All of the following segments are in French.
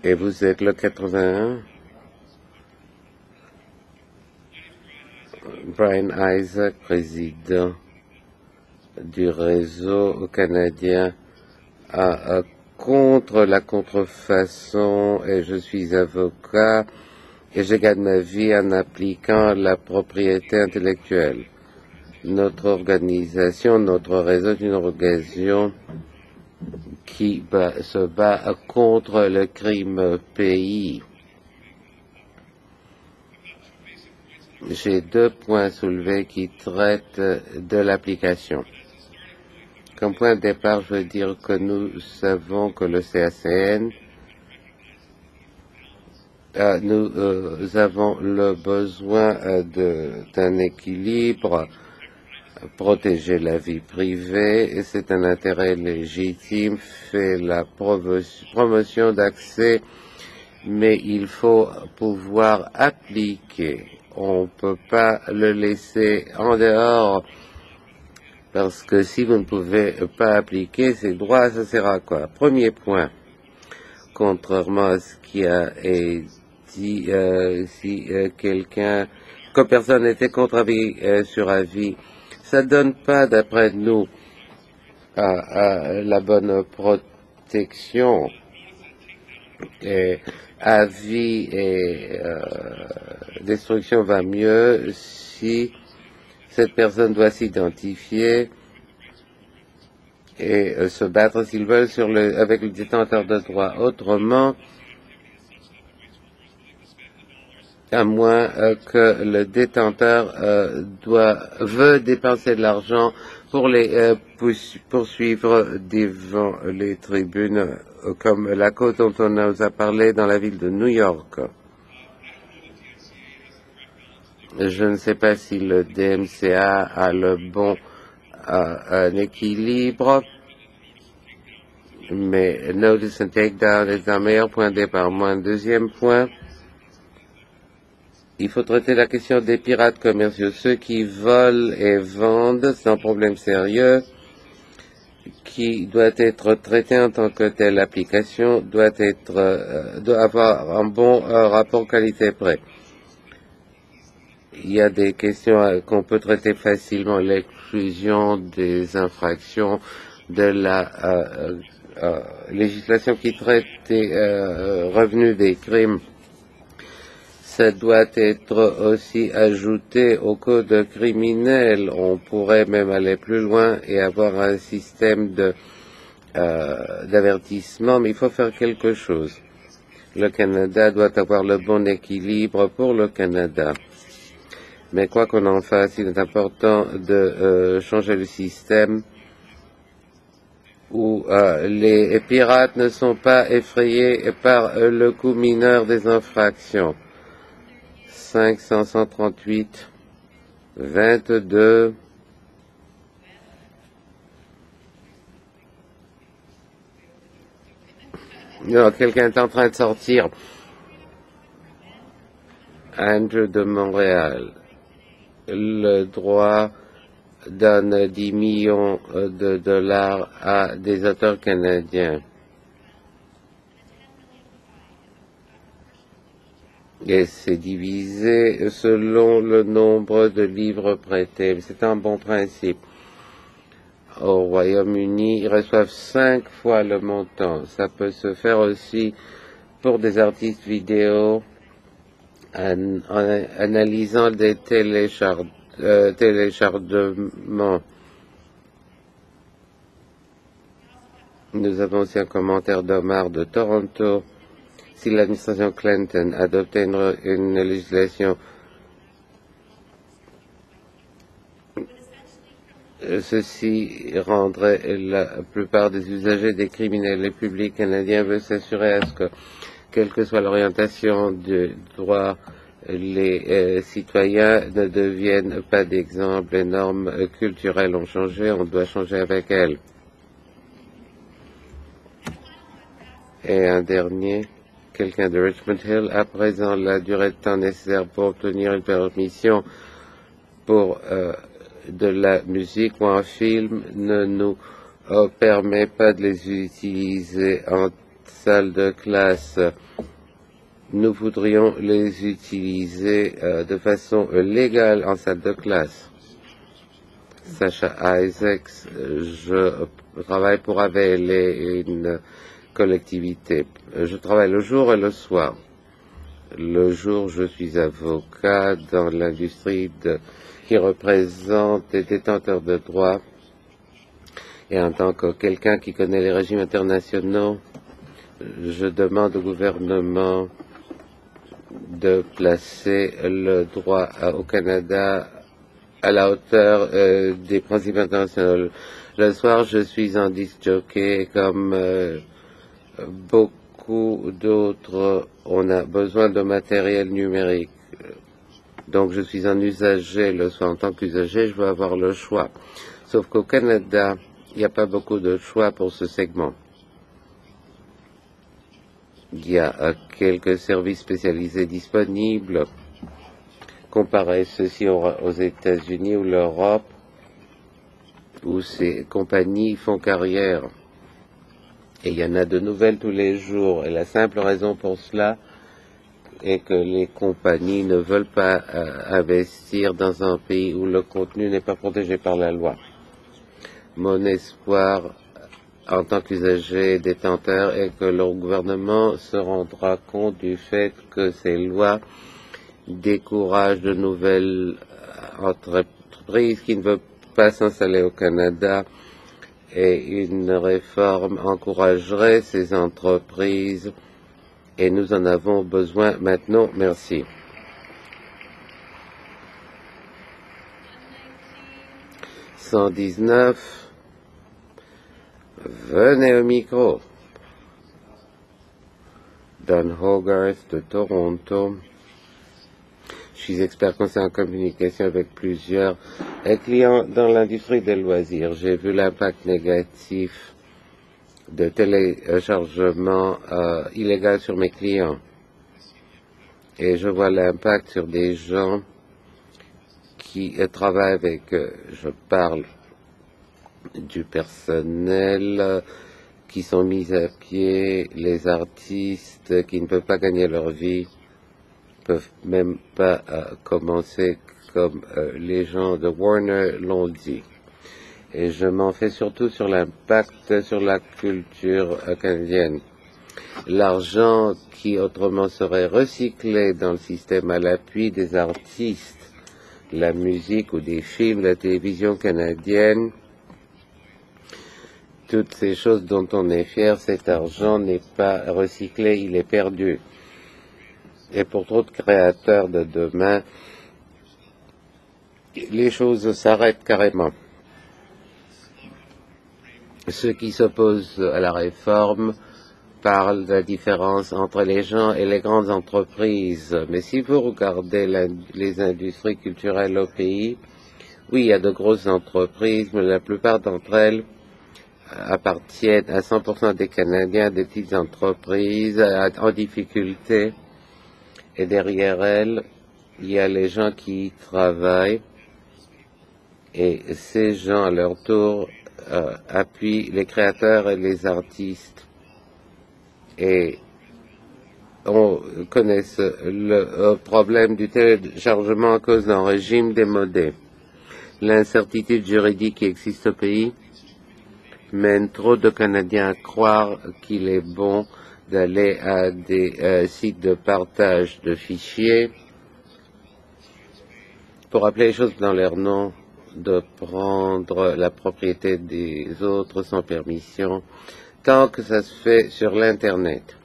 Et vous êtes le 81? Brian Isaac, président du réseau canadien contre la contrefaçon, et je suis avocat et je gagne ma vie en appliquant la propriété intellectuelle. Notre organisation, notre réseau est une organisation qui se bat contre le crime pays. J'ai 2 points soulevés qui traitent de l'application. Comme point de départ, je veux dire que nous savons que le CACN, nous avons le besoin d'un équilibre, protéger la vie privée, et c'est un intérêt légitime, fait la promotion d'accès, mais il faut pouvoir appliquer. On ne peut pas le laisser en dehors, parce que si vous ne pouvez pas appliquer ces droits, ça sert à quoi? Premier point, contrairement à ce qui a été dit, si quelqu'un, que personne n'était contre avis sur avis, ça ne donne pas, d'après nous, la bonne protection. Et avis et destruction va mieux si cette personne doit s'identifier et se battre s'ils veulent avec le détenteur de droit. Autrement, à moins que le détenteur veut dépenser de l'argent pour les poursuivre devant les tribunes, comme la cause dont on nous a parlé dans la ville de New York. Je ne sais pas si le DMCA a le bon un équilibre, mais Notice and Takedown est un meilleur point de départ. Un deuxième point, il faut traiter la question des pirates commerciaux. Ceux qui volent et vendent, c'est un problème sérieux qui doit être traité en tant que tel. L'application doit avoir un bon rapport qualité-prix. Il y a des questions qu'on peut traiter facilement, l'exclusion des infractions de la législation qui traite des revenus des crimes. Ça doit être aussi ajouté au code criminel. On pourrait même aller plus loin et avoir un système d'avertissement, mais il faut faire quelque chose. Le Canada doit avoir le bon équilibre pour le Canada. Mais quoi qu'on en fasse, il est important de changer le système où les pirates ne sont pas effrayés par le coût mineur des infractions. 538, 22. Non, quelqu'un est en train de sortir. Andrew de Montréal. Le droit donne 10 millions de dollars à des auteurs canadiens. Et c'est divisé selon le nombre de livres prêtés. C'est un bon principe. Au Royaume-Uni, ils reçoivent 5 fois le montant. Ça peut se faire aussi pour des artistes vidéo en analysant des téléchargements. Nous avons aussi un commentaire d'Omar de Toronto. Si l'administration Clinton adoptait une législation, ceci rendrait la plupart des usagers des criminels. Les publics canadiens veulent s'assurer à ce que, quelle que soit l'orientation du droit, les citoyens ne deviennent pas d'exemple. Les normes culturelles ont changé, on doit changer avec elles. Et un dernier, quelqu'un de Richmond Hill, à présent la durée de temps nécessaire pour obtenir une permission pour de la musique ou un film ne nous permet pas de les utiliser en salles de classe, nous voudrions les utiliser de façon légale en salle de classe. Sacha Isaacs, je travaille pour AVL, une collectivité. Je travaille le jour et le soir. Le jour, je suis avocat dans l'industrie qui représente les détenteurs de droits. Et en tant que quelqu'un qui connaît les régimes internationaux, je demande au gouvernement de placer le droit au Canada à la hauteur des principes internationaux. Le soir, je suis un disc jockey comme beaucoup d'autres. On a besoin de matériel numérique. Donc, je suis un usager. Le soir, en tant qu'usager, je veux avoir le choix. Sauf qu'au Canada, il n'y a pas beaucoup de choix pour ce segment. Il y a quelques services spécialisés disponibles. Comparez ceci aux États-Unis ou l'Europe, où ces compagnies font carrière. Et il y en a de nouvelles tous les jours. Et la simple raison pour cela est que les compagnies ne veulent pas investir dans un pays où le contenu n'est pas protégé par la loi. Mon espoir en tant qu'usager détenteur est que le gouvernement se rendra compte du fait que ces lois découragent de nouvelles entreprises qui ne veulent pas s'installer au Canada, et une réforme encouragerait ces entreprises et nous en avons besoin maintenant. Merci. 119. Venez au micro. Don Hogarth de Toronto. Je suis expert conseiller en communication avec plusieurs clients dans l'industrie des loisirs. J'ai vu l'impact négatif de téléchargement illégal sur mes clients. Et je vois l'impact sur des gens qui travaillent avec, je parle du personnel qui sont mis à pied, les artistes qui ne peuvent pas gagner leur vie, peuvent même pas commencer comme les gens de Warner l'ont dit. Et je m'en fais surtout sur l'impact sur la culture canadienne. L'argent qui autrement serait recyclé dans le système à l'appui des artistes, la musique ou des films, la télévision canadienne, toutes ces choses dont on est fier, cet argent n'est pas recyclé, il est perdu. Et pour trop de créateurs de demain, les choses s'arrêtent carrément. Ceux qui s'opposent à la réforme parlent de la différence entre les gens et les grandes entreprises. Mais si vous regardez les industries culturelles au pays, oui, il y a de grosses entreprises, mais la plupart d'entre elles appartiennent à 100% des Canadiens, des petites entreprises en difficulté. Et derrière elles, il y a les gens qui y travaillent. Et ces gens, à leur tour, appuient les créateurs et les artistes. Et on connaît le problème du téléchargement à cause d'un régime démodé. L'incertitude juridique qui existe au pays mène trop de Canadiens à croire qu'il est bon d'aller à des sites de partage de fichiers pour appeler les choses dans leur nom, de prendre la propriété des autres sans permission, tant que ça se fait sur l'Internet.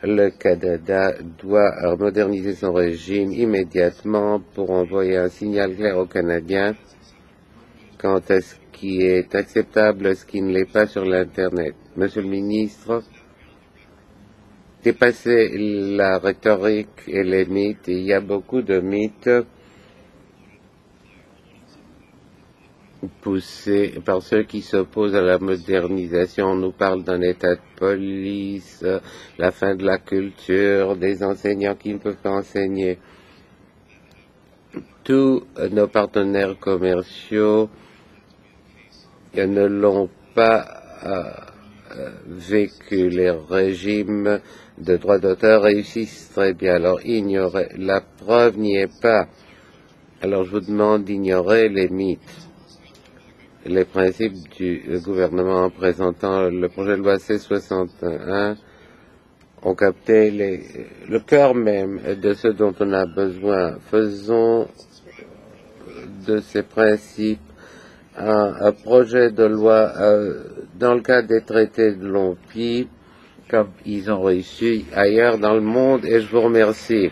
Le Canada doit moderniser son régime immédiatement pour envoyer un signal clair aux Canadiens quant à ce qui est acceptable, ce qui ne l'est pas sur l'Internet. Monsieur le ministre, dépassez la rhétorique et les mythes. Il y a beaucoup de mythes poussés par ceux qui s'opposent à la modernisation. On nous parle d'un état de police, la fin de la culture, des enseignants qui ne peuvent pas enseigner. Tous nos partenaires commerciaux ne l'ont pas vécu. Les régimes de droits d'auteur réussissent très bien. Alors, ignorer la preuve n'y est pas. Alors, je vous demande d'ignorer les mythes. Les principes du gouvernement en présentant le projet de loi C-61 ont capté le cœur même de ce dont on a besoin. Faisons de ces principes un projet de loi dans le cadre des traités de l'OMPI, comme ils ont réussi ailleurs dans le monde, et je vous remercie.